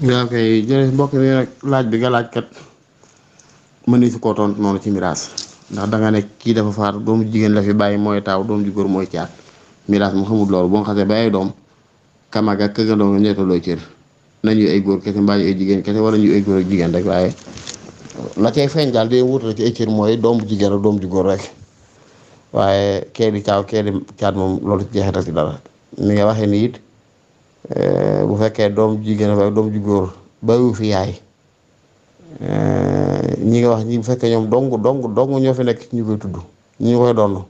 yaa koy jërëjëf mbokk mi nag laaj bi nga laaj kat mëni su koo tontu noonu ci miraas ndax danga ne kii dafa faatu doomu jigéen la fi bàyyi mooy taaw doom ju góor mooy caat miraas mu xamul loolu boo xasee ba ay doom kamaga ak këgandoo nga ñeetaloo cër nañu ay góor kese mbaa ñu ay jigéen kese wala ñu ay góor ak jigéen rek waaye la cay feeñ daal di wutale ci ay cër mooy doom bu jigéen ak doom ju góor rek waaye kee di taaw kee di caat moom loolu ci jeexital ci dara ni nga waxee ni it bu fekkee doom jigéen ak doom ju góor bayu fi yaay ñi nga wax ñi bu fekkee ñoom dong ñoo fi nekk ñu koy tudd ñu koy doon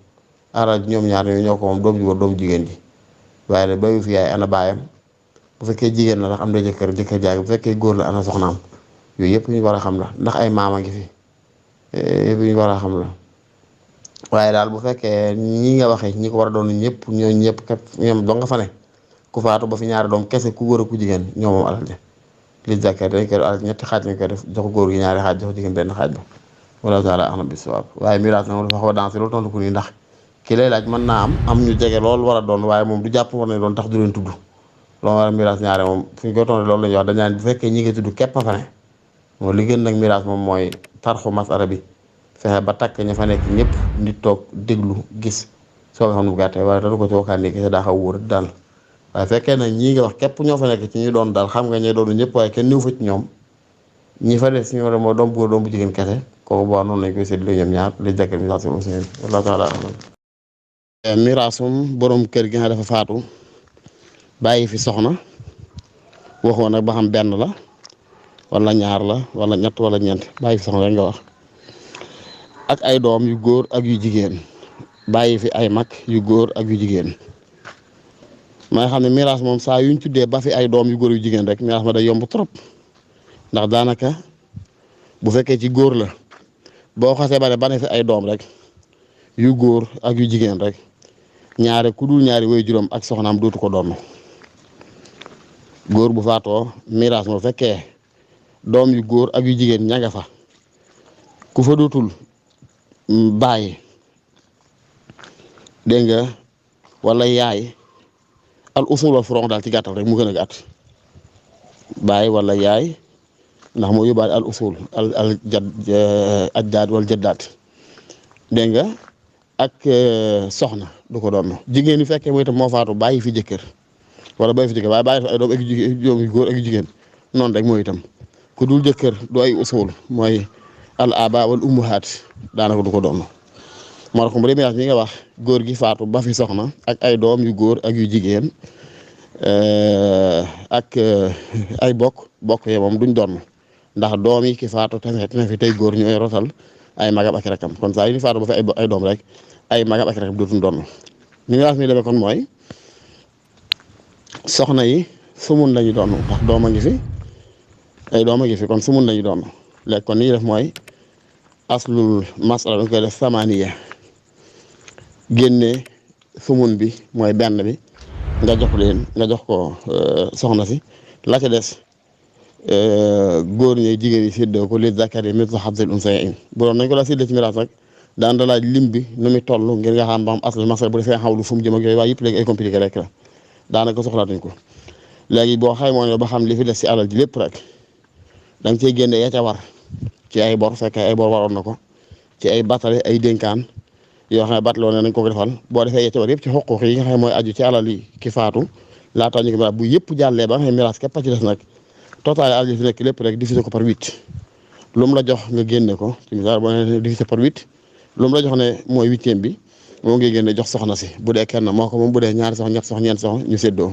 alal ñoom ñaar ñoo ko moom doom ju góor doom jigéen ji waaye nag bayu fi yaay ana baayam bu fekkee jigéen la ndax am na jëkkër jaay bu fekkee góor la ana soxnaam yooyu yëpp ñu war a xam la ndax ay maama ngi fi yëpp ñu war a xam la waaye daal bu fekkee ñi nga waxee ñi ko war a doon ñëpp ñooñu ñëpp kat ñoom doo nga fa ne ku faatu ba fi ñaari doom kese ku góor ak ku jigéen ñoo moom alal li zakat dañ koy alal ñetti xaaj lañ koy def jox góor gi ñaari xaaj jox jigéen benn xaaj ba wala taala axna bi sawaab waaye miraas nag dafa xaw a dansé loolu tontu ko nii ndax ki lay laaj mën naa am ñu jege loolu war a doon waaye moom du jàpp war ne doon tax du leen tudd loolu war a miraas ñaare moom fu ñu koy tontu loolu la ñuy wax dañ naan bu fekkee ñi ngi tudd képp a fa ne moom li gën nag miraas moom mooy tarxu masala bi fexe ba takk ña fa nekk ñëpp nit toog déglu gis soo nga xam ne bu gàttee waaye dalu ko ci wakkaan ni kese daa xaw wóor daal waaye fekkee nag ñii nga wax képp ñoo fa nekk ci ñu doon daal xam nga ñee doonu ñëpp waaye kenn niw fa ci ñoom ñi fa des si ñoo moo doom bu góor doom bu jigéen kese kooku boo noonu lañ koy séddale ñoom ñaar li jàkkee miraas aussi wallahu taala alam miraasum borom kër gi nga dafa faatu bàyyi fi soxna waxoon nag ba xam benn la wala ñaar la wala ñett wala ñeent bàyyi fi soxna rek nga wax ak ay doom yu góor ak yu jigéen bàyyi fi ay mag yu góor ak yu jigéen ma nga xam ne miraas moom saa yuñ tuddee ba fi ay doom yu góor yu jigéen rek miraas ma day yomb trop ndax daanaka bu fekkee ci góor la boo xasee ba ne fi ay doom rek yu góor ak yu jigéen rek ñaare ku dul ñaari way juróom ak soxnaam dootu ko doon góor bu faatoo miraas ma bu fekkee doom yu góor ak yu jigéen ña nga fa ku fa dootul bàyyi dégg nga wala yaay al usul wal furuuq daal ci gàttal rek mu gën a gàtt bàyyi wala yaay ndax moo yóbbaale al usul al ajdaad wal jaddaat dégg nga ak soxna du ko doon jigéen ñi fekkee mooy itam moo faatu bàyyi fi jëkkër wala bàyyi fi jëkkër waaye bàyyi fi ay doom ak doom yu góor ak yu jigéen noonu rek mooy itam ku dul jëkkër du ay usul mooy al aba wal ummahaat daanaka du ko doon moo tax bu dee miraas mi nga wax góor gi faatu ba fi soxna ak ay doom yu góor ak yu jigéen ak ay bokk ye moom duñ doon ndax doom yi ki faatu tamit na fi tey góor ñooy rotal ay magam ak rakam kon saa yu ñu faatu ba fi ay doom rek ay magam ak rakam dootuñ doon miraas mi demee kon mooy soxna yi sumun lañu doon ndax doom a ngi fi ay doom a ngi fi kon sumun lañu doon léegi kon ni def mooy aslul masala dañ koy def samaniya génne sumun bi mooy benn bi nga jox ko soxna si la ca des góor ñi jigéen yi séddoo ko li zakari mithlu hazzil unsayayni bu doon nañ ko la séddee ci miraas rek daan da laaj lim bi nu muy toll ngir nga xam ba xam aslul masala bu defee xawlu fu mu jëm ak yooyu waaye yëpp léegi ay compliqué rek la daanaka soxlaatuñ ko léegi boo xaymoo ne ba xam li fi des ci alal ji lépp rek da nga cey génne ya ca war ci ay bor fekkee ay bor waroon na ko ci ay batale ay dénkaan yoo xam ne batloo ne nañ ko defal boo defee ya ca war yëpp ci xuquuq yi nga xam ne mooy aju ci alal yi ki faatu laata ñu ko miraas bu yëpp jàllee ba nga xam ne miraas képp a ci des nag total alal ji fi nekk lépp rek divisé ko par 8 lu mu la jox nga génne ko ci misaal boo nee divisé par 8 lu mu la jox ne mooy 8e bi moom ngay génne jox soxna si bu dee kenn moo ko moom bu dee ñaari soxna ñett soxna ñeent soxna ñu séddoo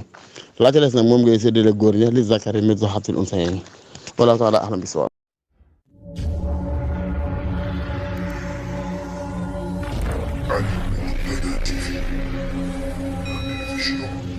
la ca des nag moom ngay séddale góor ña li zakari mithlu hazzil unsayayni wallaahu taala a'lam bis-sawaab. Ali Mourtada TV, la télévision